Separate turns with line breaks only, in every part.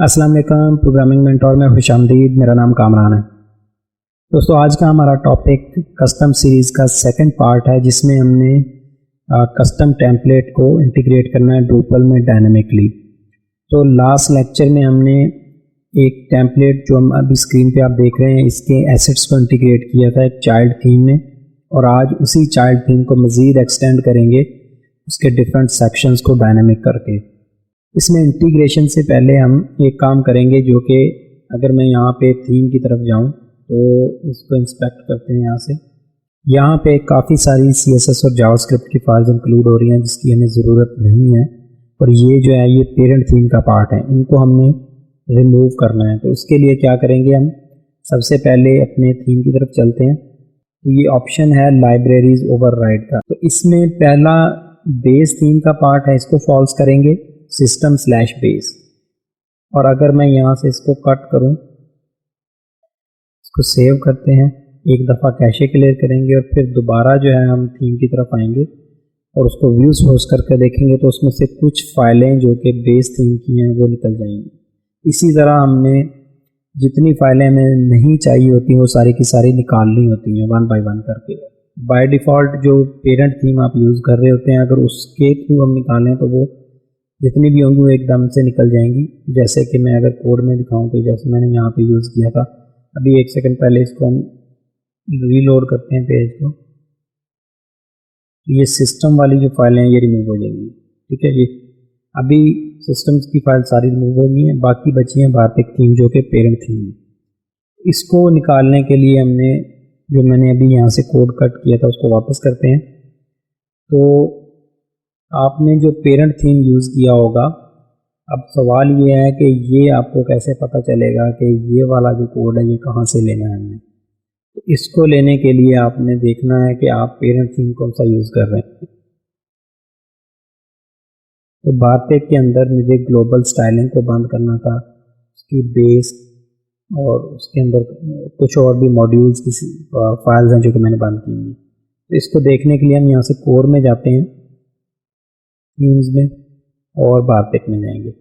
अस्सलाम वालेकुम। Programming mentor में खुशामदीद। मेरा नाम कामरान है। दोस्तों, आज का हमारा टॉपिक कस्टम सीरीज़ का सेकंड पार्ट है, जिसमें हमने कस्टम टेम्पलेट को इंटीग्रेट करना है ड्रूपल में डायनामिकली। तो लास्ट लेक्चर में हमने एक टेम्पलेट जो हम अभी स्क्रीन पे आप देख रहे हैं, इसके एसेट्स को इंटीग्रेट किया था एक चाइल्ड थीम में, और आज उसी चाइल्ड थीम को मज़ीद एक्सटेंड करेंगे उसके डिफरेंट सेक्शंस को डायनामिक करके। इसमें इंटीग्रेशन से पहले हम एक काम करेंगे, जो कि अगर मैं यहाँ पे थीम की तरफ जाऊँ तो इसको इंस्पेक्ट करते हैं। यहाँ पे काफ़ी सारी CSS और जावास्क्रिप्ट की फाइल्स इंक्लूड हो रही हैं जिसकी हमें ज़रूरत नहीं है, और ये जो है ये पेरेंट थीम का पार्ट है, इनको हमने रिमूव करना है। तो इसके लिए क्या करेंगे, हम सबसे पहले अपने थीम की तरफ चलते हैं। तो ये ऑप्शन है लाइब्रेरीज ओवरराइड का। तो इसमें पहला बेस थीम का पार्ट है, इसको फॉल्स करेंगे system/base। और अगर मैं यहाँ से इसको कट करूँ, इसको सेव करते हैं, एक दफ़ा कैशे क्लियर करेंगे और फिर दोबारा जो है हम थीम की तरफ आएंगे और उसको व्यू सोर्स करके देखेंगे तो उसमें से कुछ फाइलें जो कि बेस थीम की हैं वो निकल जाएंगी। इसी तरह हमने जितनी फाइलें हमें नहीं चाहिए होती वो सारी की सारी निकालनी होती हैं वन बाय वन करके। बाय डिफ़ॉल्ट जो पेरेंट थीम आप यूज़ कर रहे होते हैं, अगर उसके थ्रू हम निकालें तो वो जितनी भी होंगी वो एकदम से निकल जाएंगी। जैसे कि मैं अगर कोड में दिखाऊं तो जैसे मैंने यहाँ पे यूज़ किया था, अभी एक सेकंड पहले इसको हम रीलोड करते हैं पेज को, ये सिस्टम वाली जो फाइलें हैं ये रिमूव हो जाएंगी। ठीक है जी, अभी सिस्टम्स की फाइल सारी रिमूव हो गई हैं, बाकी बची हैं भारतीय थीम जो कि पेरेंट थीम है। इसको निकालने के लिए हमने जो मैंने अभी यहाँ से कोड कट किया था उसको वापस करते हैं। तो आपने जो पेरेंट थीम यूज़ किया होगा, अब सवाल ये है कि ये आपको कैसे पता चलेगा कि ये वाला जो कोड है ये कहाँ से लेना है हमने। तो इसको लेने के लिए आपने देखना है कि आप पेरेंट थीम कौन सा यूज़ कर रहे हैं। तो भारतीय के अंदर मुझे ग्लोबल स्टाइलिंग को बंद करना था, उसकी बेस और उसके अंदर कुछ और भी मॉड्यूल्स की फाइल्स हैं जो कि मैंने बंद की हुई। तो इसको देखने के लिए हम यहाँ से कोर में जाते हैं, थीम्स में, और भारतेक में जाएंगे।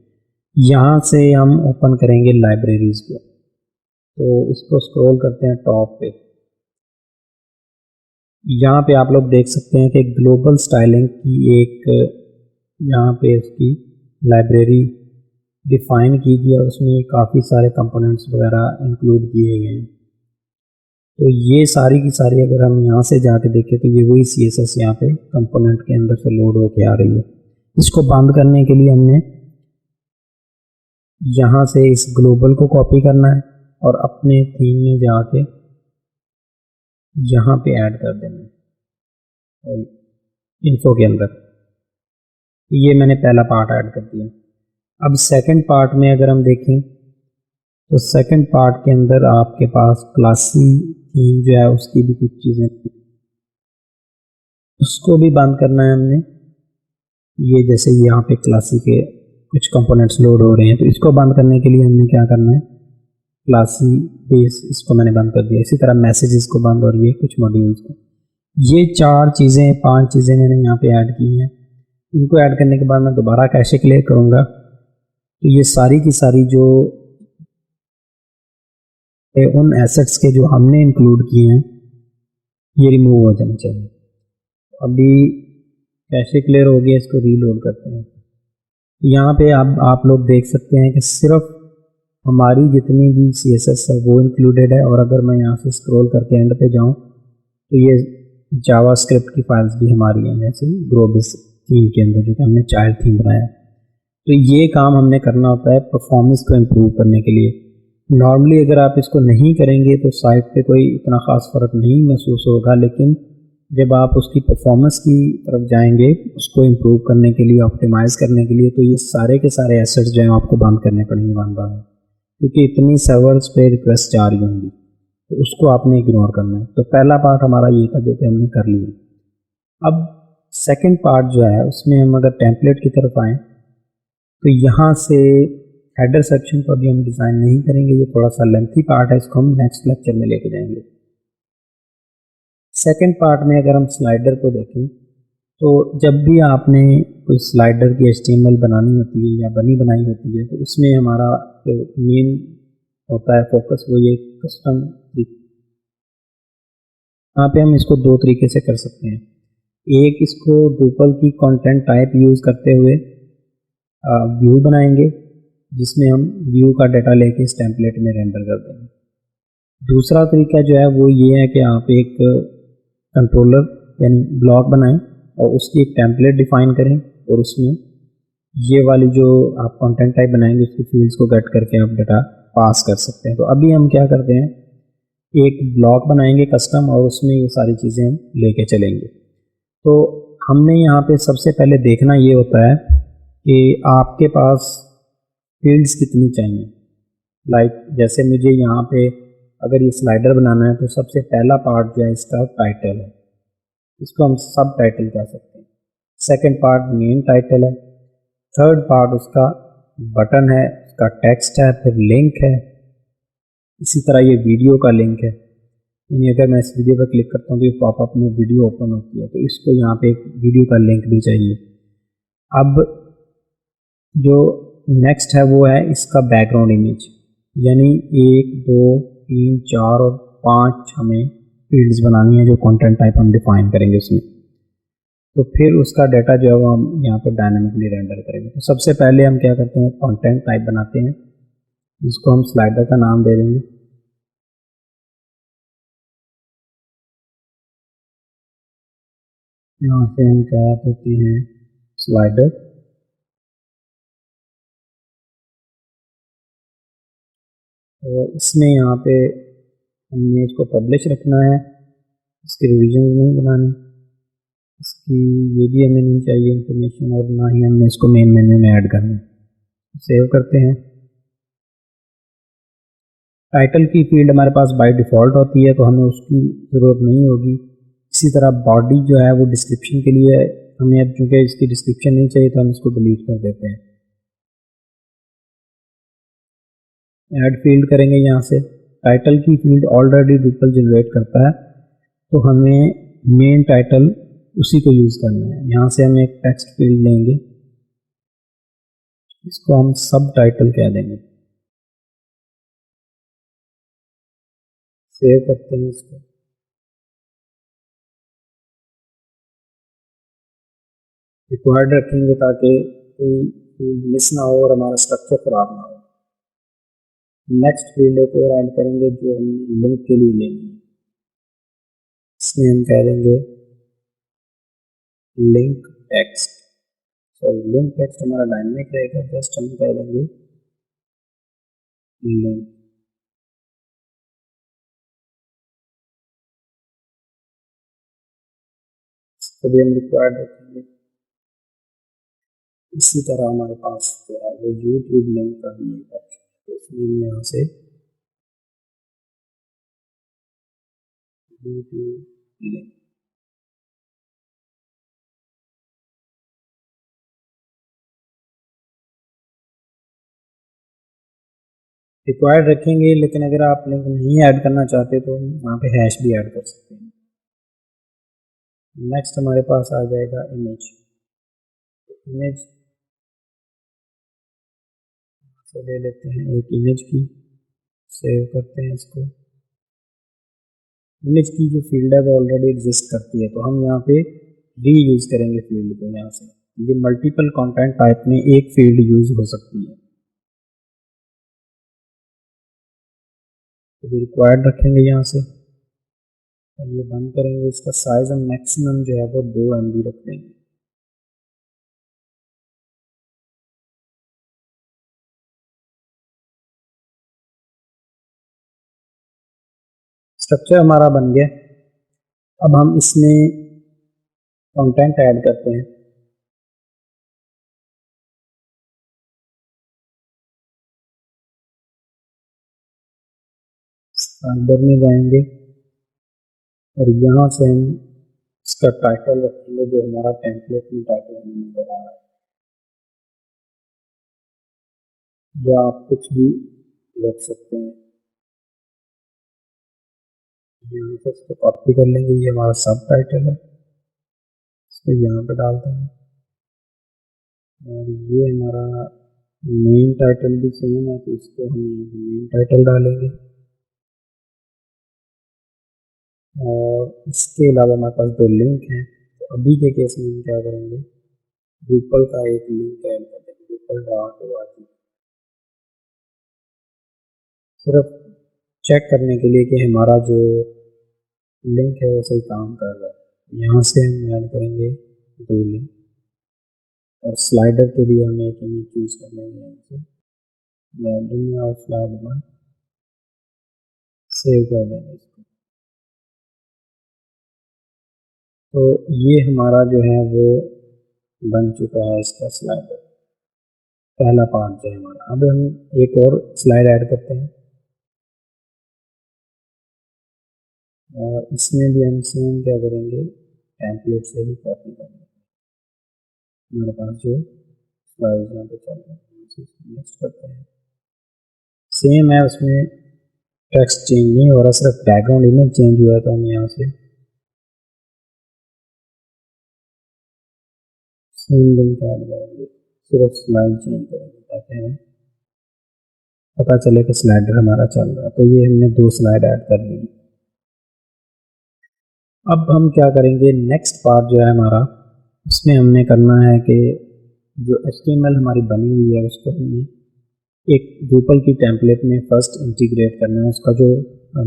यहाँ से हम ओपन करेंगे लाइब्रेरीज को। तो इसको स्क्रॉल करते हैं टॉप पे। यहाँ पे आप लोग देख सकते हैं कि ग्लोबल स्टाइलिंग की एक यहाँ पे उसकी लाइब्रेरी डिफाइन की गई है, उसमें काफ़ी सारे कंपोनेंट्स वगैरह इंक्लूड किए गए हैं। तो ये सारी की सारी अगर हम यहाँ से जाके देखें तो ये वही CSS यहाँ पे कंपोनेंट के अंदर से लोड होके आ रही है। इसको बंद करने के लिए हमने यहाँ से इस ग्लोबल को कॉपी करना है और अपने थीम में जाके यहाँ पे ऐड कर देना है इन्फो के अंदर। ये मैंने पहला पार्ट ऐड कर दिया। अब सेकंड पार्ट में अगर हम देखें तो सेकंड पार्ट के अंदर आपके पास क्लासी थीम जो है उसकी भी कुछ चीज़ें, उसको भी बंद करना है हमने। ये जैसे यहाँ पे क्लासी के कुछ कंपोनेंट्स लोड हो रहे हैं, तो इसको बंद करने के लिए हमने क्या करना है, क्लासी बेस, इसको मैंने बंद कर दिया। इसी तरह मैसेजेस को बंद, और ये कुछ मॉड्यूल्स को। ये 5 चीज़ें मैंने यहाँ पे ऐड की हैं। इनको ऐड करने के बाद मैं दोबारा कैशे क्लियर करूँगा तो ये सारी की सारी जो उन एसेट्स के जो हमने इंक्लूड किए हैं ये रिमूव हो जाने चाहिए। अभी कैशे क्लियर हो गया, इसको रीलोड करते हैं। यहाँ पे अब आप लोग देख सकते हैं कि सिर्फ हमारी जितनी भी CSS है वो इंक्लूडेड है, और अगर मैं यहाँ से स्क्रॉल करके एंड पे जाऊँ तो ये जावास्क्रिप्ट की फाइल्स भी हमारी हैं, जैसे ग्लोबल थीम के अंदर जो कि हमने चाइल्ड थीम बनाया। तो ये काम हमने करना होता है परफॉर्मेंस को इम्प्रूव करने के लिए। नॉर्मली अगर आप इसको नहीं करेंगे तो साइट पे कोई इतना ख़ास फ़र्क नहीं महसूस होगा, लेकिन जब आप उसकी परफॉर्मेंस की तरफ जाएंगे उसको इम्प्रूव करने के लिए, ऑप्टिमाइज़ करने के लिए, तो ये सारे के सारे एसेट्स जो हैं आपको बंद करने पड़ेंगे वन बाय वन, क्योंकि इतनी सर्वर्स पे रिक्वेस्ट जा रही होंगी, तो उसको आपने इग्नोर करना है। तो पहला पार्ट हमारा ये था जो कि हमने कर लिया। अब सेकंड पार्ट जो है उसमें हम अगर टेम्पलेट की तरफ आएँ तो यहाँ से हेडर सेक्शन को अभी हम डिज़ाइन नहीं करेंगे, ये थोड़ा सा लेंथी पार्ट है, इसको हम नेक्स्ट लेक्चर में लेके जाएंगे। सेकंड पार्ट में अगर हम स्लाइडर को देखें तो जब भी आपने कोई स्लाइडर की HTML बनानी होती है या बनी बनाई होती है तो उसमें हमारा जो मेन होता है फोकस वो ये कस्टम। यहाँ पे हम इसको दो तरीके से कर सकते हैं। एक, इसको ड्रूपल की कंटेंट टाइप यूज़ करते हुए व्यू बनाएंगे जिसमें हम व्यू का डाटा लेके इस टेम्पलेट में रेंडर कर देंगे। दूसरा तरीका जो है वो ये है कि आप एक कंट्रोलर यानी ब्लॉक बनाएं और उसकी एक टेम्पलेट डिफाइन करें और उसमें ये वाली जो आप कंटेंट टाइप बनाएंगे उसकी फील्ड्स को गेट करके आप डाटा पास कर सकते हैं। तो अभी हम क्या करते हैं, एक ब्लॉक बनाएंगे कस्टम और उसमें ये सारी चीज़ें हम लेके चलेंगे। तो हमने यहाँ पे सबसे पहले देखना ये होता है कि आपके पास फील्ड्स कितनी चाहिए। लाइक जैसे मुझे यहाँ पे अगर ये स्लाइडर बनाना है तो सबसे पहला पार्ट जो है इसका टाइटल है, इसको हम सब टाइटल कह सकते हैं। सेकंड पार्ट मेन टाइटल है। थर्ड पार्ट उसका बटन है, उसका टेक्स्ट है, फिर लिंक है। इसी तरह ये वीडियो का लिंक है, यानी अगर मैं इस वीडियो पर क्लिक करता हूँ तो ये पॉपअप में वीडियो ओपन होती है, तो इसको यहाँ पे एक वीडियो का लिंक भी चाहिए। अब जो नेक्स्ट है वो है इसका बैकग्राउंड इमेज, यानी 1 2 3 4 और 5 हमें फील्ड्स बनानी है जो कंटेंट टाइप हम डिफाइन करेंगे उसमें। तो फिर उसका डाटा जो है वो हम यहाँ पर डायनामिकली रेंडर करेंगे। तो सबसे पहले हम क्या करते हैं, कंटेंट टाइप बनाते हैं जिसको हम स्लाइडर का नाम दे देंगे। यहाँ से हम क्या करते हैं, स्लाइडर। और इसमें यहाँ पे हमने इसको पब्लिश रखना है, इसकी रिविजन नहीं बनानी, इसकी ये भी हमें नहीं चाहिए इंफॉर्मेशन, और ना ही हमने इसको मेन मेन्यू में ऐड करना है। सेव करते हैं। टाइटल की फील्ड हमारे पास बाय डिफ़ॉल्ट होती है तो हमें उसकी ज़रूरत नहीं होगी। इसी तरह बॉडी जो है वो डिस्क्रिप्शन के लिए हमें, अब चूँकि इसकी डिस्क्रिप्शन नहीं चाहिए तो हम इसको डिलीट कर देते हैं। ऐड फील्ड करेंगे यहाँ से। टाइटल की फील्ड ऑलरेडी ड्रूपल जनरेट करता है तो हमें मेन टाइटल उसी को यूज़ करना है। यहाँ से हम एक टेक्स्ट फील्ड लेंगे, इसको हम सब टाइटल कह देंगे। सेव करते हैं इसको। रिक्वायर्ड रखेंगे ताकि कोई फील्ड मिस ना हो और हमारा स्ट्रक्चर खराब ना हो। नेक्स्ट फील्ड एक और ऐड करेंगे जो हमने लिंक के लिए लेनी है, इसमें हम कह देंगे link text. Sorry, link text हमारा डायनेमिक रहेगा, जस्ट हम कह देंगे लिंक। इसको भी हम रिक्वायर्ड रखेंगे। इसी तरह हमारे पास जो है वो यूट्यूब लिंक का भी एक ऑप्शन है, तो इसमें हम यहाँ से यूट्यूब लिंक रिक्वायर्ड रखेंगे। लेकिन अगर आप लिंक नहीं ऐड करना चाहते तो वहाँ पे हैश भी ऐड कर सकते हैं। नेक्स्ट हमारे पास आ जाएगा इमेज। इमेज से ले लेते हैं एक इमेज की, सेव करते हैं इसको। इमेज की जो फील्ड है वो ऑलरेडी एग्जिस्ट करती है तो हम यहाँ पे री यूज़ करेंगे फील्ड को। यहाँ से ये मल्टीपल कंटेंट टाइप में एक फील्ड यूज़ हो सकती है, तो रिक्वायर्ड रखेंगे यहाँ से। ये बंद करेंगे। इसका साइज हम मैक्सिमम जो है वो 2 MB रख देंगे। स्ट्रक्चर हमारा बन गया। अब हम इसमें कंटेंट ऐड करते हैं। अंदर में जाएंगे और यहाँ से हम इसका टाइटल रखेंगे जो हमारा टेम्पलेट में टाइटल हमें नजर आ रहा है, या आप कुछ भी रख सकते हैं। यहाँ से इसको कॉपी कर लेंगे, ये हमारा सब टाइटल है, इसको यहाँ पे डाल देंगे। और ये हमारा मेन टाइटल भी सेम है तो इसको हम मेन टाइटल डालेंगे। और इसके अलावा हमारे पास दो लिंक हैं, तो अभी के केस में हम क्या करेंगे, ड्रूपल का एक लिंक ऐड कर देंगे, drupal.org, सिर्फ चेक करने के लिए कि हमारा जो लिंक है वो सही काम कर रहा है। यहाँ से हम ऐड करेंगे दो लिंक, और स्लाइडर के लिए हमें एक इमेज चूज कर लेंगे, यहाँ से गैलरी में और स्लाइड में सेव कर देंगे इसको। तो ये हमारा जो है वो बन चुका है इसका स्लाइडर, पहला पार्ट जो है हमारा। अब हम एक और स्लाइड ऐड करते हैं, और इसमें भी हम सेम क्या करेंगे, टेम्पलेट से ही कॉपी करेंगे। हमारे पास जो स्लाइड यहाँ पे चल रहे हैं नेक्स्ट करते हैं, सेम है, उसमें टेक्स्ट चेंज नहीं हो रहा, सिर्फ बैकग्राउंड इमेज चेंज हुआ है। तो हम यहाँ से सेम लिंक ऐड करेंगे, सिर्फ स्लाइड चेंज करेंगे ताकि हमें पता चले कि स्लाइडर हमारा चल रहा है। तो ये हमने दो स्लाइड ऐड कर ली। अब हम क्या करेंगे, नेक्स्ट पार्ट जो है हमारा, उसमें हमने करना है कि जो HTML हमारी बनी हुई है उसको हमने एक Drupal की टेम्पलेट में फर्स्ट इंटीग्रेट करना है। उसका जो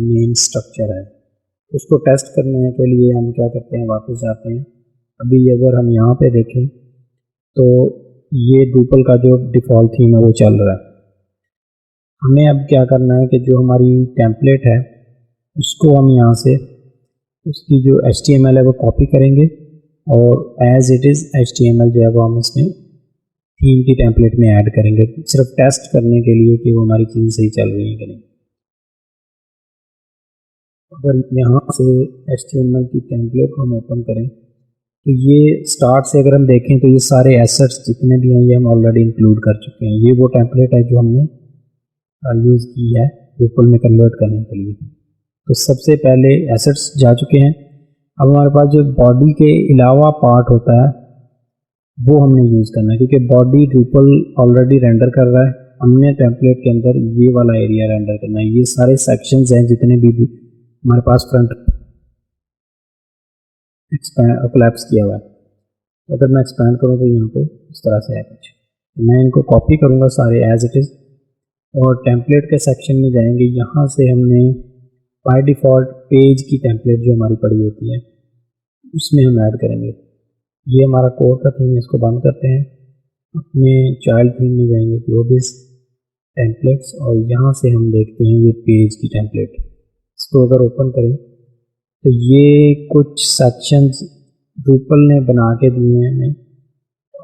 मेन स्ट्रक्चर है उसको टेस्ट करने के लिए हम क्या करते हैं, वापस जाते हैं। अभी अगर हम यहाँ पे देखें तो ये Drupal का जो डिफ़ॉल्ट थीम है वो चल रहा है। हमें अब क्या करना है कि जो हमारी टेम्पलेट है उसको हम यहाँ से उसकी जो HTML है वो कॉपी करेंगे, और एज इट इज़ HTML जो है वो हम इसमें थीम की टेम्पलेट में ऐड करेंगे, सिर्फ टेस्ट करने के लिए कि वो हमारी चीज़ सही चल रही है कि नहीं। अगर यहाँ से HTML की टेम्पलेट को हम ओपन करें तो ये स्टार्ट से अगर हम देखें तो ये सारे एसेट्स जितने भी हैं ये हम ऑलरेडी इंक्लूड कर चुके हैं। ये वो टेम्पलेट है जो हमने यूज़ की है Drupal में कन्वर्ट करने के लिए। तो सबसे पहले एसेट्स जा चुके हैं। अब हमारे पास जो बॉडी के अलावा पार्ट होता है वो हमने यूज़ करना है, क्योंकि बॉडी Drupal ऑलरेडी रेंडर कर रहा है, हमने टेम्पलेट के अंदर ये वाला एरिया रेंडर करना है। ये सारे सेक्शंस हैं जितने भी हमारे पास फ्रंट कोलैप्स किया हुआ है। अगर मैं एक्सपैंड करूँ तो यहाँ पे इस तरह से है कुछ। मैं इनको कॉपी करूँगा सारे एज इट इज़, और टेम्पलेट के सेक्शन में जाएंगे। यहाँ से हमने बाय डिफ़ॉल्ट पेज की टेम्पलेट जो हमारी पड़ी होती है उसमें हम ऐड करेंगे। ये हमारा कोर का थीम है, इसको बंद करते हैं। अपने चाइल्ड थीम में जाएंगे, ग्लोबिस टेम्पलेट्स, और यहाँ से हम देखते हैं ये पेज की टेम्पलेट। इसको अगर ओपन करें तो ये कुछ सेक्शंस Drupal ने बना के दिए हैं हमें,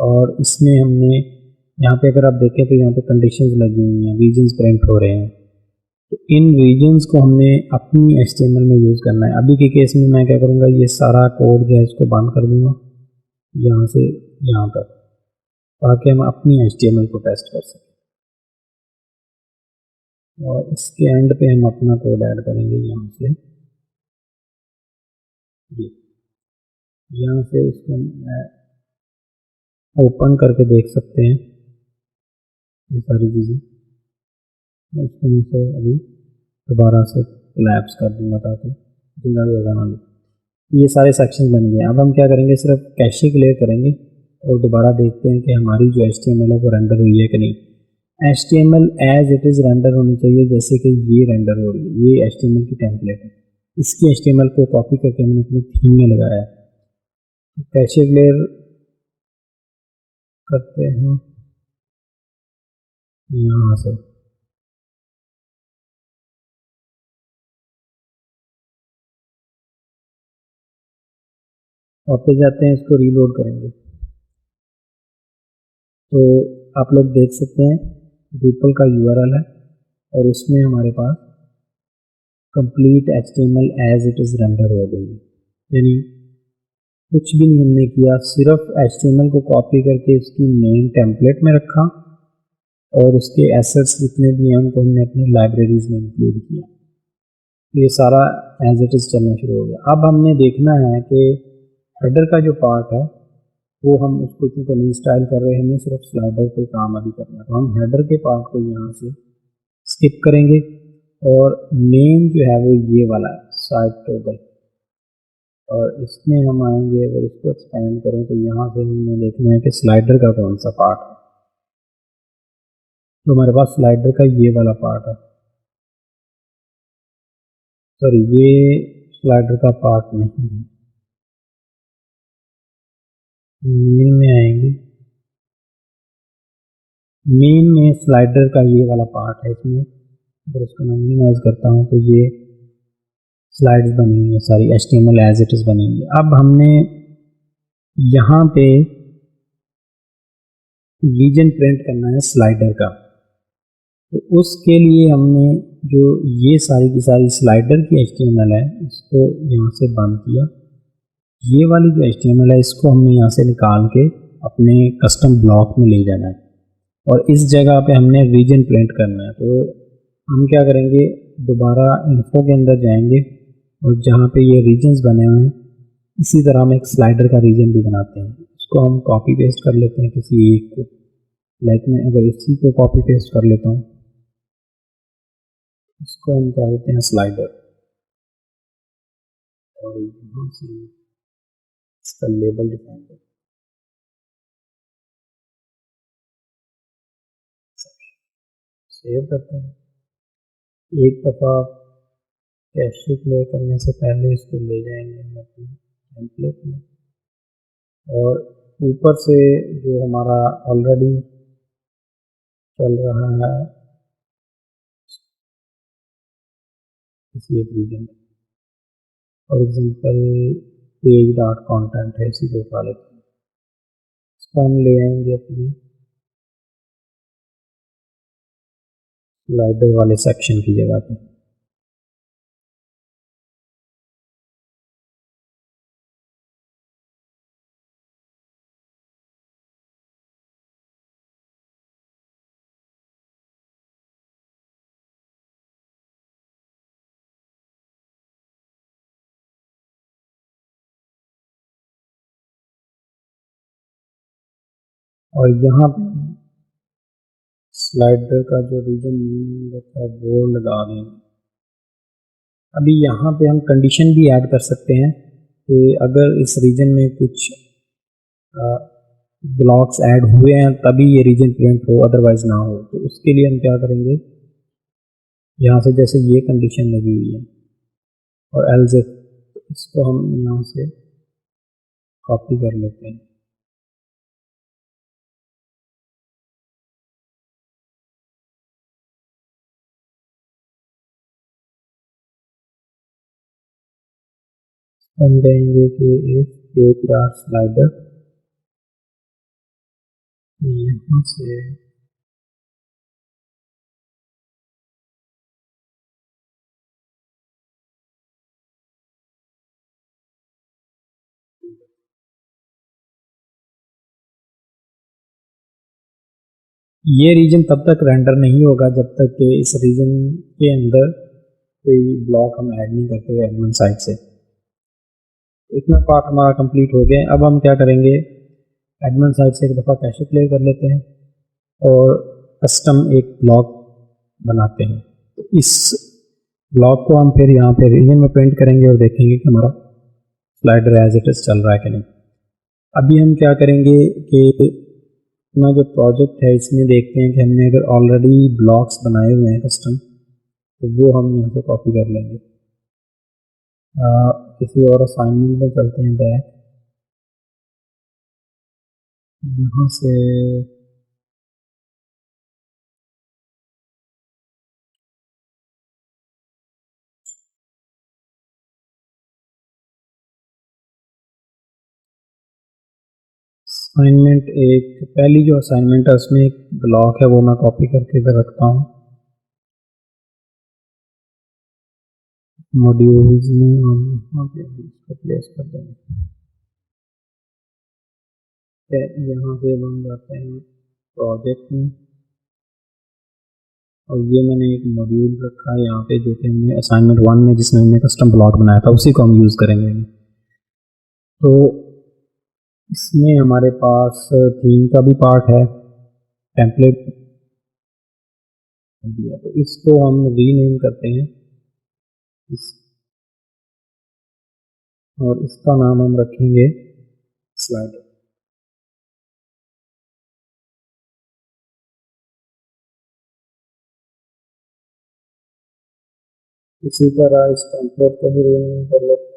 और इसमें हमने यहाँ पे अगर आप देखें तो यहाँ पे कंडीशंस लगी हुई हैं, रीजन्स प्रिंट हो रहे हैं। तो इन रीजन्स को हमने अपनी HTML में यूज़ करना है। अभी के केस में मैं क्या करूँगा, ये सारा कोड जो है इसको बंद कर दूँगा यहाँ से यहाँ तक, ताकि हम अपनी HTML को टेस्ट कर सकें। और इसके एंड पे हम अपना कोड ऐड करेंगे यहाँ से, ये यहाँ से इसको ओपन करके देख सकते हैं ये सारी चीज़ें। इसको मैं से अभी दोबारा से कोलैप्स कर दूँगा ताकि जगह जगह ना लगे। ये सारे सेक्शन बन गए। अब हम क्या करेंगे, सिर्फ कैशे क्लियर करेंगे और दोबारा देखते हैं कि हमारी जो HTML है वो रेंडर हुई है कि नहीं। HTML as it is render होनी चाहिए, जैसे कि ये रेंडर हो रही है। ये HTML की टेम्पलेट है, इसकी HTML को कॉपी करके हमने अपनी थीम में लगाया है। कैशे क्लियर करते हैं यहाँ से, वापस जाते हैं, इसको रीलोड करेंगे तो आप लोग देख सकते हैं Drupal का URL है और उसमें हमारे पास complete HTML as it is render हो गई है। यानी कुछ भी नहीं हमने किया, सिर्फ HTML को कॉपी करके उसकी मेन टेम्पलेट में रखा और उसके एसेट्स जितने भी हैं उनको हमने अपनी लाइब्रेरीज में इंक्लूड किया। ये सारा एज इट इज़ चलना शुरू हो गया। अब हमने देखना है कि हेडर का जो पार्ट है वो हम उसको क्योंकि नहीं स्टाइल कर रहे हैं, हमें सिर्फ स्लाइडर पे काम अभी करना है। तो हम हेडर के पार्ट को यहाँ से स्किप करेंगे और मेन जो है वो ये वाला है साइड टॉगल, और इसमें हम आएंगे, अगर इसको एक्सपेंड करें तो यहाँ से हमें देखना है कि स्लाइडर का कौन सा पार्ट है। तो हमारे पास स्लाइडर का ये वाला पार्ट है, सॉरी ये स्लाइडर का पार्ट नहीं है। मेन में आएंगे, मेन में स्लाइडर का ये वाला पार्ट है। इसमें अगर इसको मैं मिनिमाइज करता हूँ तो ये स्लाइड्स बनी हुई है सारी, HTML एज इट इज़ बनी हुई है। अब हमने यहाँ पे रीजन प्रिंट करना है स्लाइडर का, तो उसके लिए हमने जो ये सारी की सारी स्लाइडर की HTML है इसको यहाँ से बंद किया। ये वाली जो HTML है इसको हमने यहाँ से निकाल के अपने कस्टम ब्लॉक में ले जाना है, और इस जगह पे हमने रीजन प्रिंट करना है। तो हम क्या करेंगे, दोबारा इन्फो के अंदर जाएंगे और जहाँ पे ये रीजन्स बने हुए हैं इसी तरह हम एक स्लाइडर का रीजन भी बनाते हैं। इसको हम कॉपी पेस्ट कर लेते हैं किसी एक को, लाइक मैं अगर इसी को कॉपी पेस्ट कर लेता हूँ, इसको हम क्या देते हैं स्लाइडर, और यहाँ से इसका लेबल डिफाइन करते हैं, सेव करते हैं। एक दफ़ा कैशे क्लियर करने से पहले इसको ले जाएंगे हम अपने टेम्पलेट में, और ऊपर से जो हमारा ऑलरेडी चल रहा है किसी एक reason, for example page dot content है, इसी को उठा लेते हैं। इसको हम ले आएंगे अपने स्लाइडर वाले सेक्शन की जगह पे। और यहाँ पे स्लाइडर का जो रीजन नेम रहता है वो लगा देंगे। अभी यहाँ पे हम कंडीशन भी ऐड कर सकते हैं कि अगर इस रीजन में कुछ ब्लॉक्स ऐड हुए हैं तभी ये रीजन प्रिंट हो, अदरवाइज ना हो। तो उसके लिए हम क्या करेंगे, यहाँ से जैसे ये कंडीशन लगी हुई है और एल्स इफ, इसको हम यहाँ से कॉपी कर लेते हैं। हम कहेंगे कि इफ पेज डॉट स्लाइडर, यहाँ से ये रीजन तब तक रेंडर नहीं होगा जब तक कि इस रीजन के अंदर कोई ब्लॉक हम ऐड नहीं करते एडमिन साइड से। इतना पार्ट हमारा कंप्लीट हो गया। अब हम क्या करेंगे, एडमिन साइड से एक दफ़ा कैशे क्लियर कर लेते हैं और कस्टम एक ब्लॉक बनाते हैं। तो इस ब्लॉक को हम फिर यहाँ पे रीजन में प्रिंट करेंगे और देखेंगे कि हमारा स्लाइडर एज इट इज़ चल रहा है कि नहीं। अभी हम क्या करेंगे कि अपना जो प्रोजेक्ट है इसमें देखते हैं कि हमने अगर ऑलरेडी ब्लॉक्स बनाए हुए हैं कस्टम, तो वो हम यहाँ से कॉपी कर लेंगे। किसी और असाइनमेंट में चलते हैं बैक, यहाँ से असाइनमेंट एक, पहली जो असाइनमेंट है उसमें एक ब्लॉक है वो मैं कॉपी करके इधर रखता हूँ मॉड्यूल्स में, और यहाँ पे इसको प्लेस कर देंगे। यहाँ से हम जाते हैं प्रोजेक्ट में, और ये मैंने एक मॉड्यूल रखा है यहाँ पे जो कि हमने असाइनमेंट 1 में जिसमें हमने कस्टम ब्लॉक बनाया था उसी को हम यूज़ करेंगे। तो इसमें हमारे पास थीम का भी पार्ट है, टेम्पलेट दिया, तो इसको हम रीनेम करते हैं इस, और इसका नाम हम रखेंगे स्लाइडर। इसी तरह इस टेम्पलेट को भी रीनेम कर लेते हैं।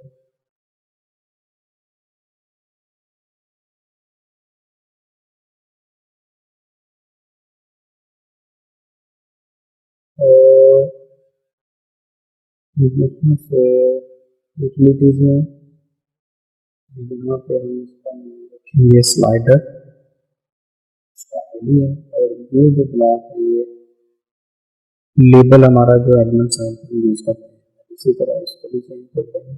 और यहाँ से यूटिलिटीज में यहाँ पे हम इसका नाम रखेंगे स्लाइडर, इसका आईडी है, और ये जो ब्लॉक है ये लेबल हमारा जो एडमिन साइड पर यूज करते हैं। इसी तरह इसको भी चेंज करते हैं,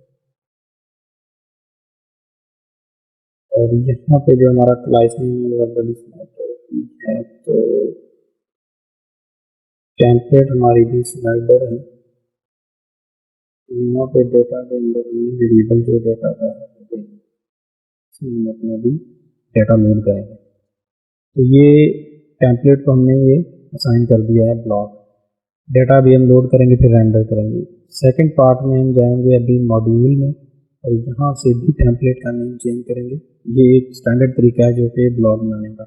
और यहाँ पे जो हमारा क्लास नेम ऑलरेडी है, तो टेम्पलेट हमारी भी स्लाइडर है। यहाँ पे डेटा के अंदर हमने वेरिएबल जो डेटा का है इसमें हम अपना भी डेटा लोड करेंगे। तो ये टेम्पलेट को हमने ये असाइन कर दिया है ब्लॉक, डेटा भी हम लोड करेंगे फिर रेंडर करेंगे। सेकंड पार्ट में हम जाएंगे अभी मॉड्यूल में, और यहाँ से भी टेम्पलेट का नेम चेंज करेंगे। ये एक स्टैंडर्ड तरीका है जो कि ब्लॉग बनाने का,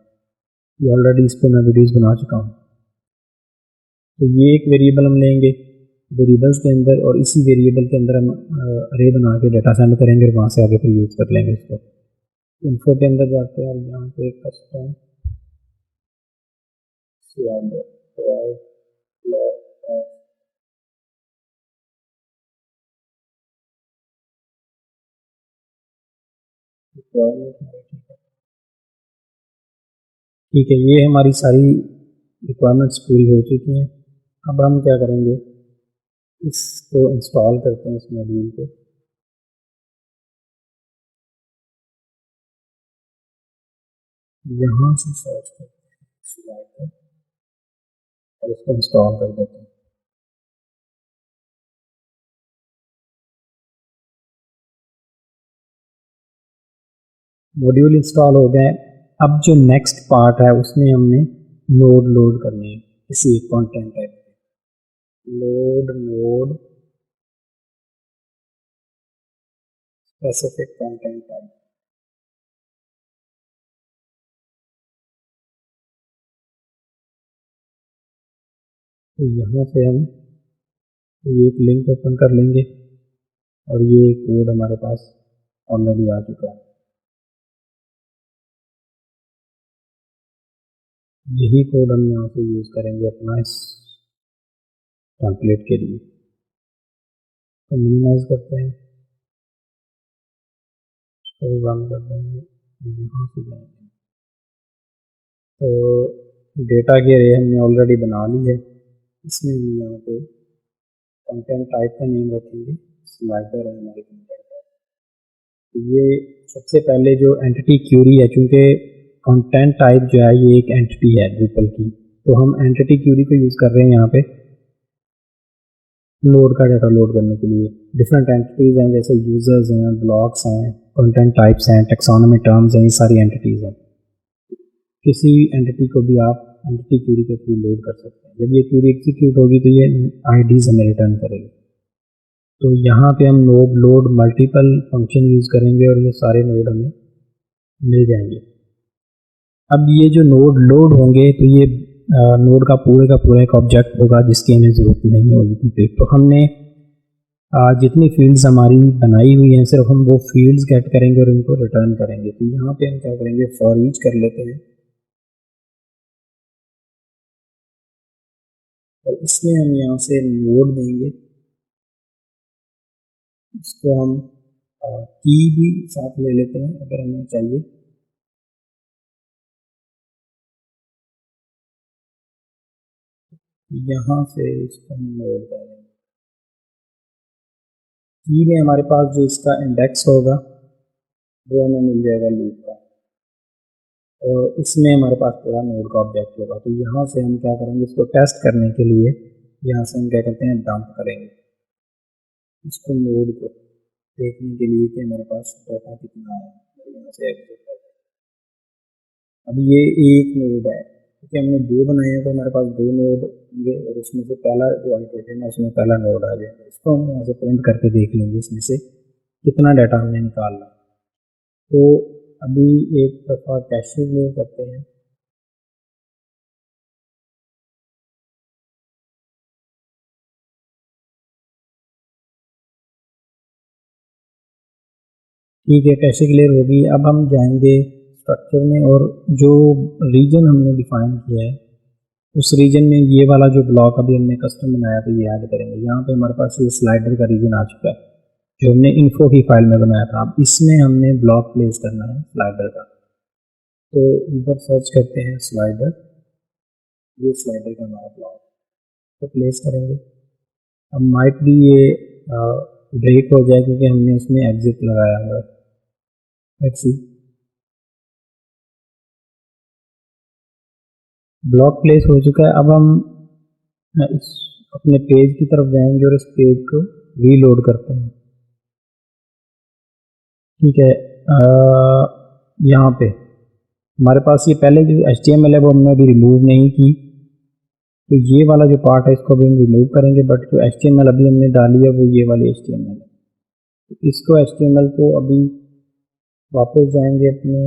ये ऑलरेडी इस पर मैं वीडियोज़ बना चुका हूँ। तो ये एक वेरिएबल हम लेंगे वेरिएबल्स के अंदर, और इसी वेरिएबल के अंदर हम अरे बना के डेटा सेंड करेंगे, और वहाँ से आगे फिर यूज़ कर लेंगे इसको। इन्फो के अंदर जाते हैं और यहाँ पे कस्टम ठीक है, ये हमारी सारी रिक्वायरमेंट्स पूरी हो चुकी हैं। अब हम क्या करेंगे, इसको इंस्टॉल करते हैं इस मॉड्यूल को। यहाँ से सर्च करते हैं और इसको इंस्टॉल कर देते हैं। मॉड्यूल इंस्टॉल हो गए। अब जो नेक्स्ट पार्ट है उसमें हमने नोड लोड करने हैं किसी एक कंटेंट टाइप पे। Load node specific content type. तो यहाँ से हम ये एक लिंक ओपन कर लेंगे, और ये कोड हमारे पास ऑलरेडी आ चुका है। यही कोड हम यहाँ से यूज़ करेंगे अपना इस टेम्पलेट के लिए। तो मिनिमाइज करते हैं, इसको रन कर देंगे, यहाँ से जाएंगे। तो डेटा की अरे हमने ऑलरेडी बना ली है, इसमें हम यहाँ पे कंटेंट टाइप का नेम रखेंगे स्लाइडर है हमारे कंटेंट टाइप। तो ये सबसे पहले जो एंटिटी क्यूरी है, चूँकि कंटेंट टाइप जो है ये एक एंटिटी है ड्रूपल की, तो हम एंटिटी क्यूरी को यूज़ कर रहे हैं यहाँ पे लोड का डाटा लोड करने के लिए। डिफरेंट एंटिटीज़ हैं, जैसे यूज़र्स हैं, ब्लॉक्स हैं, कंटेंट टाइप्स हैं, टेक्सोनॉमी टर्म्स हैं, ये सारी एंटिटीज़ हैं। किसी एंटिटी को भी आप एंटिटी क्यूरी के थ्रू लोड कर सकते हैं। जब ये क्यूरी एग्जीक्यूट होगी तो ये आईडीज़ हमें रिटर्न करेगी। तो यहाँ पे हम node load multiple function use करेंगे और ये सारे नोड हमें मिल जाएंगे। अब ये जो नोड लोड होंगे तो ये नोड का पूरा एक ऑब्जेक्ट होगा जिसकी हमें ज़रूरत नहीं होगी। तो हमने जितनी फील्ड्स हमारी बनाई हुई हैं सिर्फ हम वो फील्ड्स गेट करेंगे और उनको रिटर्न करेंगे। तो यहाँ पे हम क्या करेंगे, फॉर ईच कर लेते हैं, और इसमें हम यहाँ से नोड देंगे, इसको हम की भी साथ ले लेते हैं अगर हमें चाहिए। यहाँ से इसको हम नोड करेंगे। की में हमारे पास जो इसका इंडेक्स होगा वो हमें मिल जाएगा लूप का, और इसमें हमारे पास पूरा नोड का ऑब्जेक्ट होगा। तो यहाँ से हम क्या करेंगे, इसको टेस्ट करने के लिए यहाँ से हम क्या करते हैं, डंप करेंगे इसको नोड को देखने के लिए कि हमारे पास डाटा कितना है। यहाँ से एग्जिट करते हैं, अब ये एक नोड है क्योंकि हमने दो बनाए हैं, तो हमारे पास दो नोड होंगे और उसमें से पहला जो आइटरेशन है उसमें पहला नोड आ जाएगा। इसको हम यहाँ से प्रिंट करके देख लेंगे इसमें से कितना डाटा हमने निकालना। तो अभी एक दफ़ा कैशे क्लियर करते हैं। ठीक है, कैशे क्लियर होगी। अब हम जाएंगे स्ट्रक्चर में और जो रीजन हमने डिफाइन किया है उस रीजन में ये वाला जो ब्लॉक अभी हमने कस्टम बनाया तो ये ऐड करेंगे। यहाँ पे हमारे पास ये स्लाइडर का रीजन आ चुका है जो हमने इन्फो की फाइल में बनाया था। अब इसमें हमने ब्लॉक प्लेस करना है स्लाइडर का। तो इधर सर्च करते हैं स्लाइडर, ये स्लाइडर का हमारा ब्लॉक तो प्लेस करेंगे। अब माइट भी ये ब्रेक हो जाए क्योंकि हमने उसमें एग्जिट लगाया हुआ है। लेट्स सी, ब्लॉक प्लेस हो चुका है। अब हम इस अपने पेज की तरफ जाएंगे और इस पेज को रीलोड करते हैं। ठीक है, यहाँ पे हमारे पास ये पहले जो HTML है वो हमने अभी रिमूव नहीं की, तो ये वाला जो पार्ट है इसको अभी हम रिमूव करेंगे। बट जो HTML अभी हमने डाली है वो ये वाली HTML है। तो इसको HTML को अभी वापस जाएंगे अपने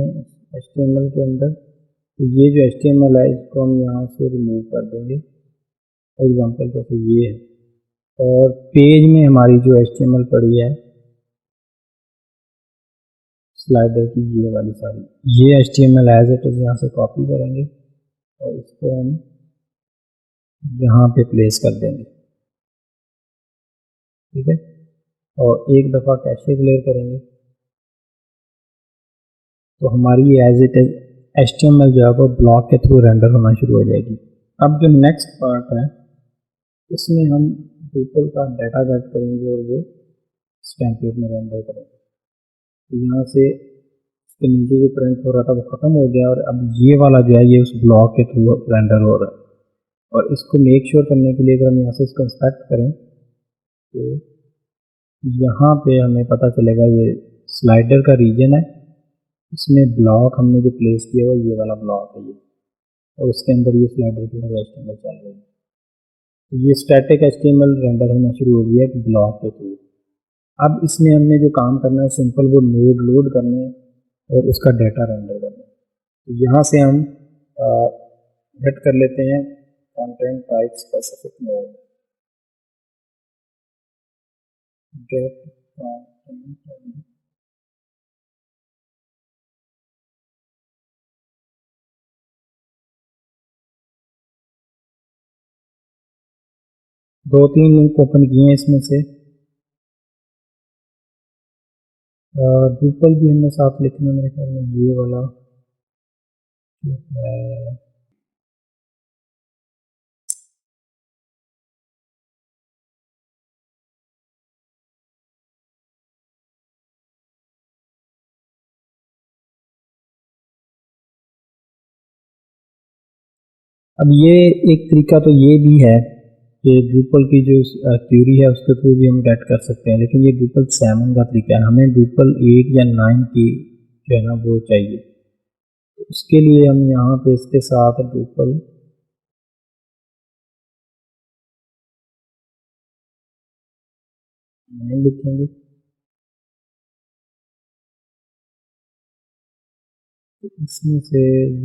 HTML के अंदर, तो ये जो HTML है इसको हम यहाँ से रिमूव कर देंगे। फॉर एग्जाम्पल जैसे ये है, और पेज में हमारी जो HTML पड़ी है स्लाइडर की ये वाली सारी, ये HTML एज इट इज़ यहाँ से कॉपी करेंगे और इसको हम यहाँ पे प्लेस कर देंगे। ठीक है, और एक दफ़ा कैशे क्लियर करेंगे तो हमारी एज इट इज़ HTML जो है वो ब्लॉक के थ्रू रेंडर होना शुरू हो जाएगी। अब जो नेक्स्ट पार्ट है इसमें हम ड्रूपल का डाटा गेट करेंगे और वो इस टेम्पलेट में रेंडर करेंगे। तो यहाँ से इसके नीचे जो प्रिंट हो रहा था वो ख़त्म हो गया और अब ये वाला जो है ये उस ब्लॉक के थ्रू रेंडर हो रहा है। और इसको मेक श्योर करने के लिए अगर हम यहाँ से इसको इंस्पेक्ट करें तो यहाँ पे हमें पता चलेगा ये स्लाइडर का रीजन है, इसमें ब्लॉक हमने जो प्लेस किया हुआ ये वाला ब्लॉक है ये, और उसके अंदर ये स्लाइडर की HTML चल रही है। तो ये स्टैटिक HTML रेंडर होना शुरू हो गया है ब्लॉक के थ्रू। अब इसमें हमने जो काम करना है सिंपल वो नोड लोड करने और उसका डाटा रेंडर करना है। तो यहाँ से हम हिट कर लेते हैं content type specific node, get content. दो तीन लिंक ओपन किए हैं इसमें से, ड्रूपल भी हमने साथ लिखना मेरे ख्याल में ये वाला है। अब ये एक तरीका तो ये भी है कि ड्रूपल की जो क्यूरी है उसके थ्रू भी हम गेट कर सकते हैं, लेकिन ये ड्रूपल 7 का तरीका है। हमें ड्रूपल 8 या 9 की जो है ना वो चाहिए। तो उसके लिए हम यहाँ पे इसके साथ ड्रूपल नहीं लिखेंगे, तो इसमें से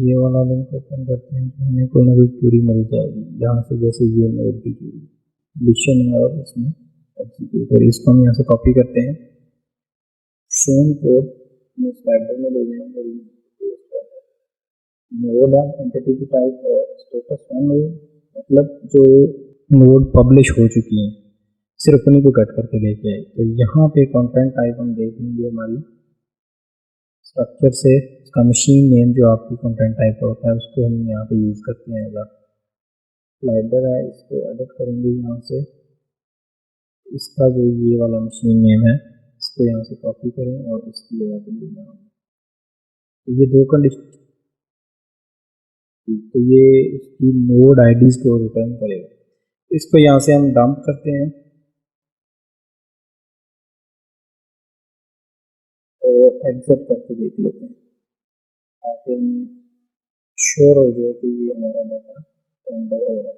ये वाला लिंक ओपन करते हैं तो हमें कोई ना कोई क्यूरी मिल जाएगी यहाँ से, जैसे ये नोड की क्यूरी डिशन है और इसमें एग्जीक्यूट, और इसको हम यहाँ से कॉपी करते हैं। सेम कोड स्लाइडर में ले जाएंगे, नोड है एंटिटी की टाइप स्टेटस वन नोड, मतलब जो नोड पब्लिश हो चुकी हैं सिर्फ उन्हीं को कट करके लेके आए। तो यहाँ पे कंटेंट टाइप हम देख लेंगे हमारी स्ट्रक्चर से, इसका मशीन नेम जो आपकी कंटेंट टाइप का होता है उसको हम यहाँ पे यूज़ करते हैं। अगर स्लाइडर है इसको एडिट करेंगे यहाँ से, इसका जो ये वाला मशीन नेम है इसको यहाँ से कॉपी करें और इसकी जगह पे ले जाएं। तो ये दो कंडीशन, तो ये इसकी नोड आईडीज़ को रिटर्न करेगा। इसको यहाँ से हम डंप करते हैं और एग्जिट करके देख लेते हैं। श्योर हो जाए कि ये हमारा डाटा रेंडर हो रहा है।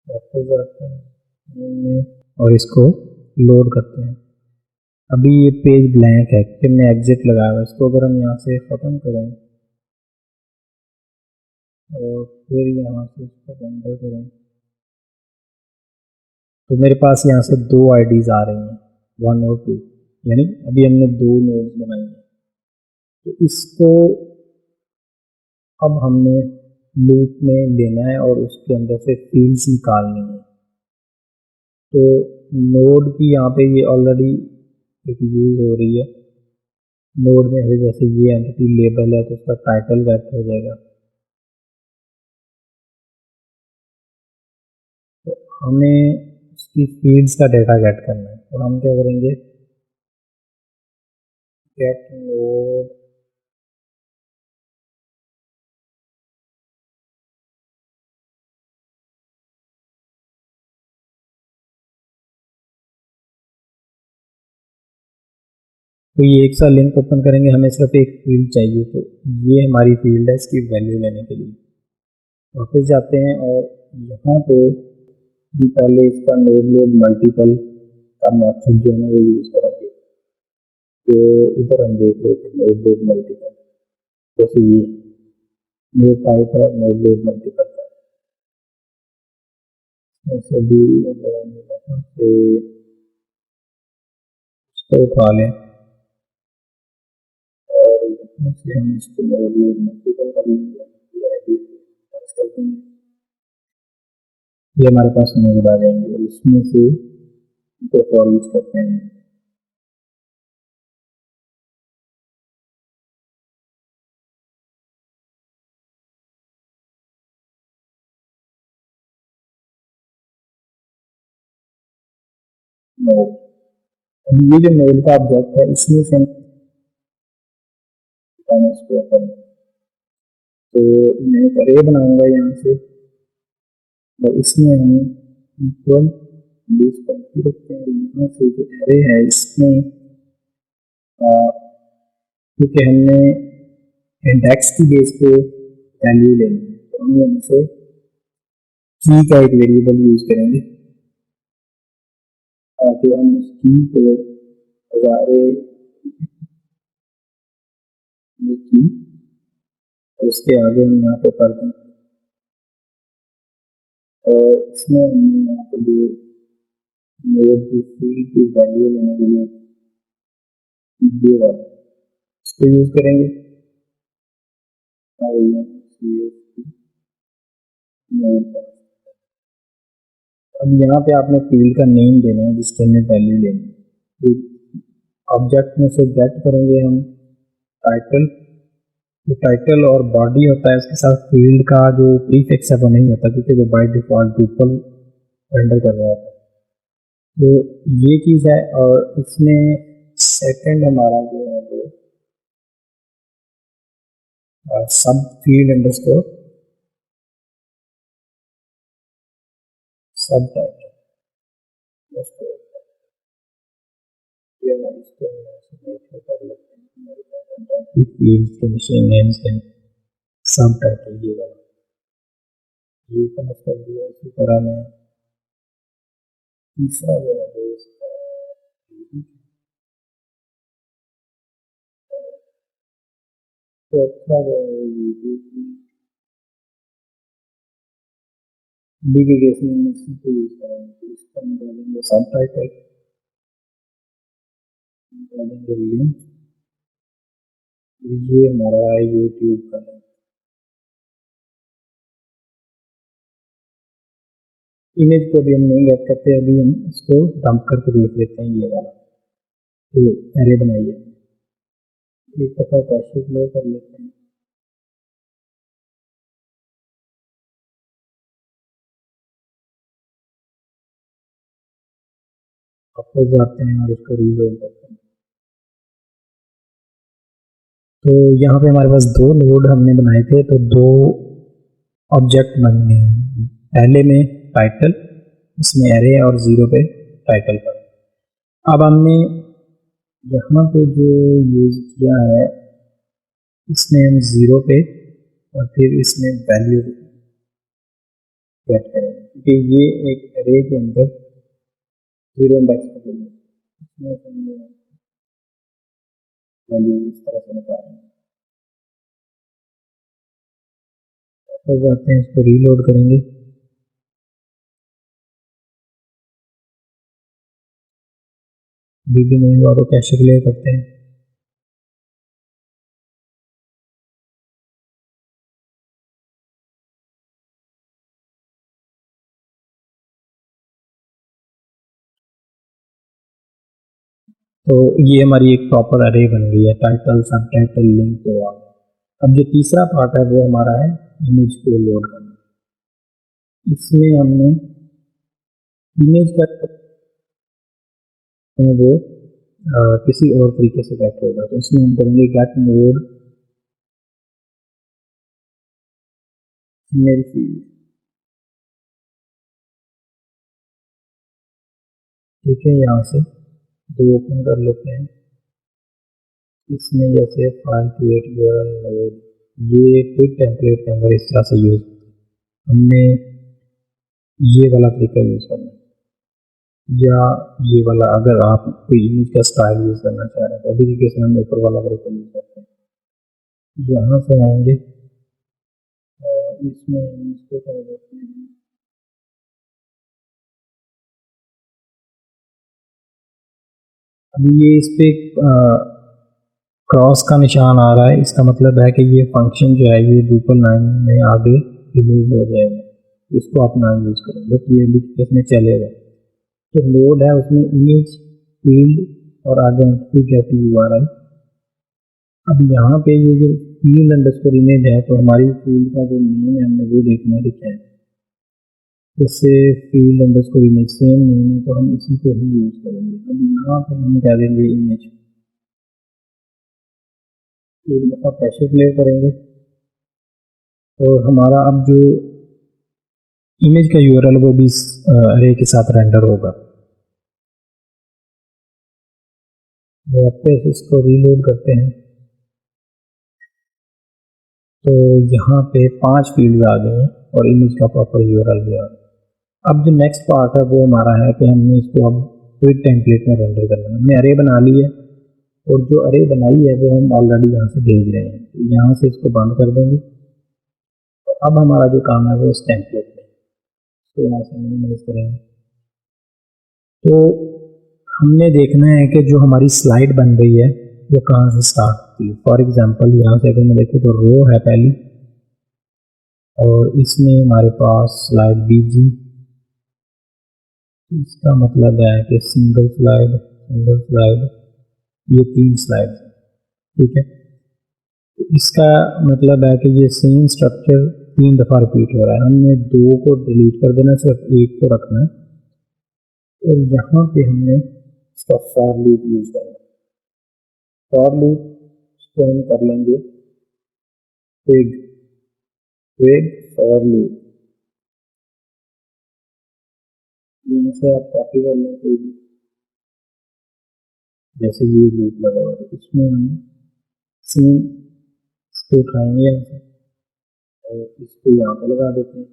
वापस जाते हैं और इसको लोड करते हैं। अभी ये पेज ब्लैंक है फिर मैं एग्जिट लगाया हुआ, इसको अगर हम यहाँ से ख़त्म करें और फिर यहाँ से इसको रेंडर करें तो मेरे पास यहाँ से दो आईडीज़ आ रही हैं 1 और 2, यानी अभी हमने 2 नोड्स बनाई हैं। तो इसको अब हमने लूप में लेना है और उसके अंदर से फील्ड्स निकालनी है। तो नोड की यहाँ पे ये ऑलरेडी एक यूज हो रही है। नोड में है जैसे ये एंटिटी लेबल है तो उसका टाइटल गेट हो जाएगा। तो हमें उसकी फील्ड्स का डेटा गेट करना है तो हम क्या करेंगे, गेट नोड तो ये एक सा लिंक ओपन करेंगे, हमें सिर्फ एक फील्ड चाहिए तो ये हमारी फील्ड है इसकी वैल्यू लेने के लिए। वापस जाते हैं और यहाँ पे पहले इसका नोड लोड मल्टीपल का मेथड जो है ना वो यूज़ करेंगे। तो इधर हम देख रहे थे नोड लोड मल्टीपल, जैसे ये नोड टाइप है नोड लोड मल्टीपल का, ऐसे भी इसको उठा लें से हम इसको मल्टीपल कर लेंगे। ये हमारे पास नोड आ जाएंगे और इसमें से इनको फॉर यूज करते हैं। नोड ये जो नोड का ऑब्जेक्ट है इसमें से तो मैं एक अरे बनाऊंगा यहाँ से और इसमें हम इक्वल लिस्ट करके रखते हैं। यहाँ से जो अरे है इसमें क्योंकि हमने इंडेक्स की बेस पे वैल्यू लेनी है तो हम यहाँ से की का एक वेरिएबल यूज करेंगे ताकि हम उस की को हजारे की उसके आगे हम यहाँ पे कर दें और इसमें हमने यहाँ पे जो नोड की फील्ड की वैल्यू लेने के लिए इसको यूज करेंगे। अब यहाँ पे आपने फील्ड का नेम देना है जिसके हमने वैल्यू लेनी है। ऑब्जेक्ट में से गेट करेंगे हम टाइटल, जो टाइटल और बॉडी होता है उसके साथ फील्ड का जो प्रीफिक्स है वो नहीं होता क्योंकि वो बाय डिफॉल्ट ट्यूपल रेंडर कर रहा है। तो ये चीज़ है और इसमें सेकंड हमारा जो है वो सब फील्ड अंडरस्कोर सब टाइटल फील्ड्स के मशीन नेम्स के सब टाइटल ये वाला ये कनेक्ट कर दिया। इसी तरह में तीसरा जो है चौथा जो है बी के केस में हम इसको यूज करेंगे तो इसका हम डालेंगे सब टाइटल, डालेंगे लिंक, ये हमारा है यूट्यूब का लिंक। इमेज को भी हम नहीं गेट करते, अभी हम इसको डंप करके देख लेते हैं ये वाला। तो एरे बनाइए, एक दफा कैसे फ्लो कर लेते हैं। वापस जाते हैं और इसको रीलोड करते हैं। तो यहाँ पे हमारे पास दो नोड हमने बनाए थे तो दो ऑब्जेक्ट बन गए हैं। पहले में टाइटल, इसमें एरे और 0 पे टाइटल पर। अब हमने यहाँ पे जो यूज़ किया है इसमें हम 0 पे और फिर इसमें वैल्यू सेट करेंगे, क्योंकि ये एक अरे के अंदर 0 इंडेक्स पर इसमें वैल्यू इस तरह से निकालेंगे। तो जाते हैं, इसको रीलोड करेंगे। भी नहीं हुआ तो कैसे क्लियर करते हैं। तो ये हमारी एक प्रॉपर अरे बन गई है, टाइटल, सब टाइटल, लिंक के बाद। अब जो तीसरा पार्ट है वो हमारा है इमेज को लोड करना। इसमें हमने इमेज का वो किसी और तरीके से गेट होगा, तो इसमें हम करेंगे गेट मोड इमेज फील्ड। ठीक है, यहाँ से दो ओपन कर लेते हैं। इसमें जैसे फाइल क्रिएट यूआरएल नोड, ये क्विक टेम्पलेट के अंदर इस तरह से यूज हमने ये वाला तरीका यूज करना है, या ये वाला अगर आप कोई इमेज का स्टाइल यूज करना चाह रहे हैं तो अभी तरीके से हम ऊपर वाला तरीका यूज करते हैं। यहाँ से आएंगे और इसमें इमेज को कर देते हैं अभी ये इस पे क्रॉस का निशान आ रहा है, इसका मतलब है कि ये फंक्शन जो है ये Drupal 9 में आगे रिमूव हो जाएगा, इसको आप ना यूज करें, बट ये भी इसमें चलेगा। तो लोड है उसमें इमेज फील्ड और आगे एंटिटी गेट यूआरएल। अब यहाँ पे ये जो फील्ड अंडरस्कोर इमेज है, तो हमारी फील्ड का जो नेम है हमने वो देखना है कि क्या है। जैसे field underscore image same name है तो हम इसी को ही यूज करेंगे। अब यहाँ पे हम कह देंगे इमेज, एक दफ़ा कैसे क्लियर करेंगे और हमारा अब जो इमेज का यूआरएल वो भी इस अरे के साथ रेंडर होगा। वापस इसको रीलोड करते हैं तो यहाँ पे 5 फील्ड्स आ गई हैं और इमेज का प्रॉपर यूआरएल भी आ गया। अब जो नेक्स्ट पार्ट है वो हमारा है कि हमने इसको अब क्विक टेम्पलेट में रेंडर करना है। हमने अरे बना ली है और जो अरे बनाई है वो हम ऑलरेडी यहाँ से भेज रहे हैं, तो यहाँ से इसको बंद कर देंगे। तो अब हमारा जो काम है वो इस टेम्पलेट में, तो यहाँ से मिनिमाइज करेंगे। तो हमने देखना है कि जो हमारी स्लाइड बन रही है वो कहाँ से स्टार्ट होती है। फॉर एग्जांपल यहाँ से अगर मैं देखूँ तो रो है पहली और इसमें हमारे पास स्लाइड बीजी, इसका मतलब है कि सिंगल स्लाइड, ये 3 स्लाइड, ठीक है। तो इसका मतलब है कि ये सेम स्ट्रक्चर 3 दफ़ा रिपीट हो रहा है। हमने 2 को डिलीट कर देना, सिर्फ 1 को रखना है और यहाँ पे हमने इसका फॉर लूप यूज करना है। फॉर लूप इसको हम कर लेंगे ट्विग फॉर लूप। यहाँ से आप कॉपी कर लें कोई भी, जैसे ये लूप लगा हुआ है इसमें हम सेम इसको उठाएंगे यहाँ से और इसको यहाँ पर लगा देते हैं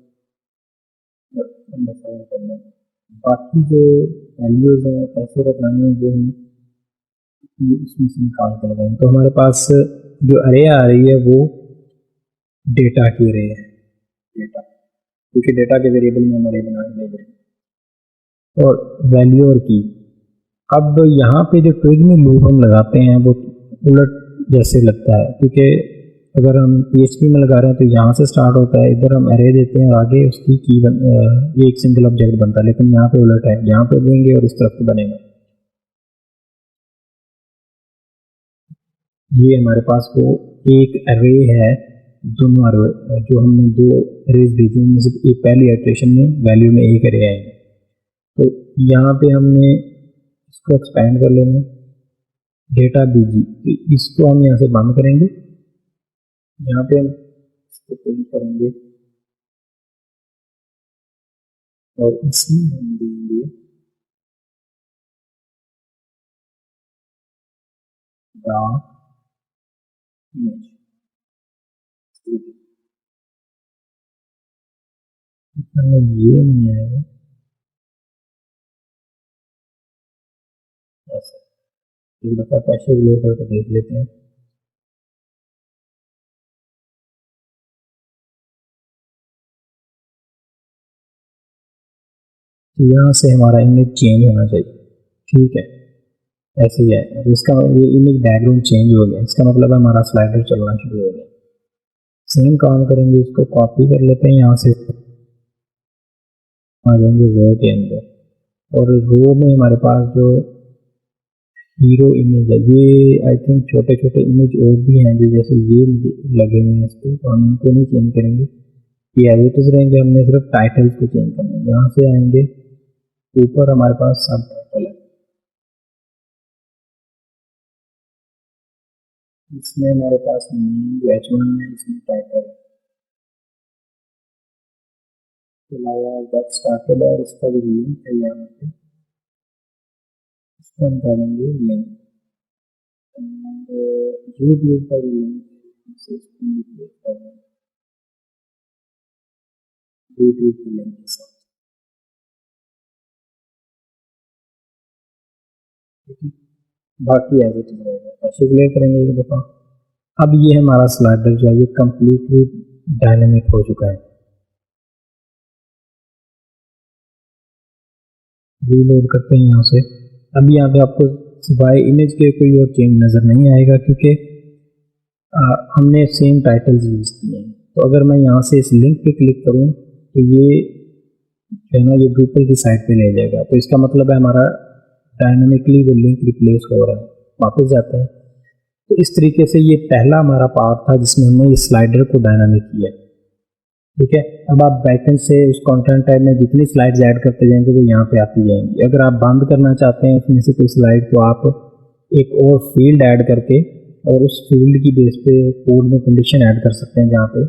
और करना है। बाकी जो वैल्यूज हैं कैसे लगानी है वो हम इसमें से निकाल कर लगाएंगे। तो हमारे पास जो अरे आ रही है वो डेटा की अरे है, डेटा, क्योंकि डेटा के वेरिएबल में हम अरे बना के भेज रहे हैं। और वैल्यू और की, अब यहाँ पे जो ट्विग में लूप हम लगाते हैं वो उलट जैसे लगता है, क्योंकि अगर हम PHP में लगा रहे हैं तो यहाँ से स्टार्ट होता है, इधर हम अरे देते हैं और आगे उसकी की एक सिंगल ऑब्जेक्ट बनता है, लेकिन यहाँ पे उलट है, यहाँ पे देंगे और इस तरफ से बनेगा। ये हमारे पास वो एक अरे है, दोनों अरे जो हमने 2 अरेज भेजी उनमें से एक पहली इटरेशन में वैल्यू में एक अरे आएंगे। तो यहाँ पे हमने इसको एक्सपेंड कर लेना, डेटा बीजी, तो इसको हम यहाँ से बंद करेंगे। यहाँ पे हम इसको प्रिंट करेंगे और इसमें हम देंगे डॉट इमेज। ये नहीं आएगा ऐसे, एक दफ़ा कैसे ले करके देख लेते हैं। तो यहाँ से हमारा इमेज चेंज होना चाहिए, ठीक है, ऐसे ही है। इसका ये इमेज बैकग्राउंड चेंज हो गया, इसका मतलब है हमारा स्लाइडर चलना शुरू हो गया। सेम काम करेंगे, इसको कॉपी कर लेते हैं, यहाँ से आ जाएंगे रो के अंदर, और रो में हमारे पास जो हीरो इमेज है, ये आई थिंक छोटे छोटे इमेज और भी हैं जो जैसे ये लगे हुए हैं इस पर, तो हम इनको नहीं चेंज करेंगे, ये एडिटर्स रहेंगे, हमने सिर्फ टाइटल्स को चेंज करना है। यहाँ से आएंगे, ऊपर हमारे पास सब टाइटल है, इसमें हमारे पास मेन H1 है, इसमें टाइटल है, इसके अलावा गेट स्टार्टेड है, इसका भी लिंक है यहाँ पे, इसको हम डालेंगे लिंक, यूट्यूब का भी लिंक है, यूट्यूब की लिंक के साथ, ठीक है। बाकी एज इट रहेगा, ऐसे क्लियर करेंगे एक दफ़ा। अब ये हमारा स्लाइडर जो है ये कम्प्लीटली डायनेमिक हो चुका है। रीलोड करते हैं यहाँ से। अब यहाँ पे आपको सिवाय इमेज के कोई और चेंज नज़र नहीं आएगा, क्योंकि हमने सेम टाइटल्स यूज़ किए हैं। तो अगर मैं यहाँ से इस लिंक पे क्लिक करूँ तो ये जो है ना, ये ड्रूपल की साइट पे ले जाएगा, तो इसका मतलब है हमारा डायनामिकली वो लिंक रिप्लेस हो रहा है। वापस जाते हैं, तो इस तरीके से ये पहला हमारा पार्ट था जिसमें हमने इस स्लाइडर को डायनामिक किया, ठीक है। अब आप बैकएंड से उस कंटेंट टाइप में जितनी स्लाइड्स ऐड करते जाएंगे वो यहाँ पे आती जाएंगी। अगर आप बंद करना चाहते हैं उसमें से कोई स्लाइड, तो आप एक और फील्ड ऐड करके और उस फील्ड की बेस पे कोड में कंडीशन ऐड कर सकते हैं, जहाँ पे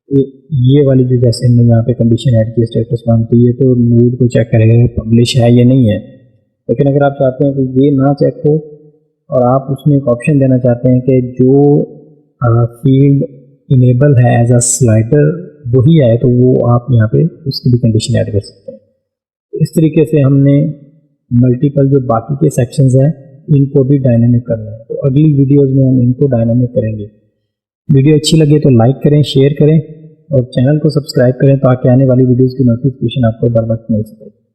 ये वाली जो जैसे हमने यहाँ पे कंडीशन ऐड की स्टेटस बनती है, तो नोड को चेक करेगा पब्लिश है या नहीं है। लेकिन अगर आप चाहते हैं कि ये ना चेक हो और आप उसमें एक ऑप्शन देना चाहते हैं कि जो फील्ड इनेबल है एज अ स्लाइडर वही आए, तो वो आप यहाँ पे उसकी भी कंडीशन ऐड कर सकते हैं। इस तरीके से हमने मल्टीपल जो बाकी के सेक्शंस हैं इनको भी डायनामिक करना है। तो अगली वीडियोज़ में हम इनको डायनामिक करेंगे। वीडियो अच्छी लगे तो लाइक करें, शेयर करें और चैनल को सब्सक्राइब करें ताकि आने वाली वीडियोज़ की नोटिफिकेशन आपको बर वक्त मिल सके।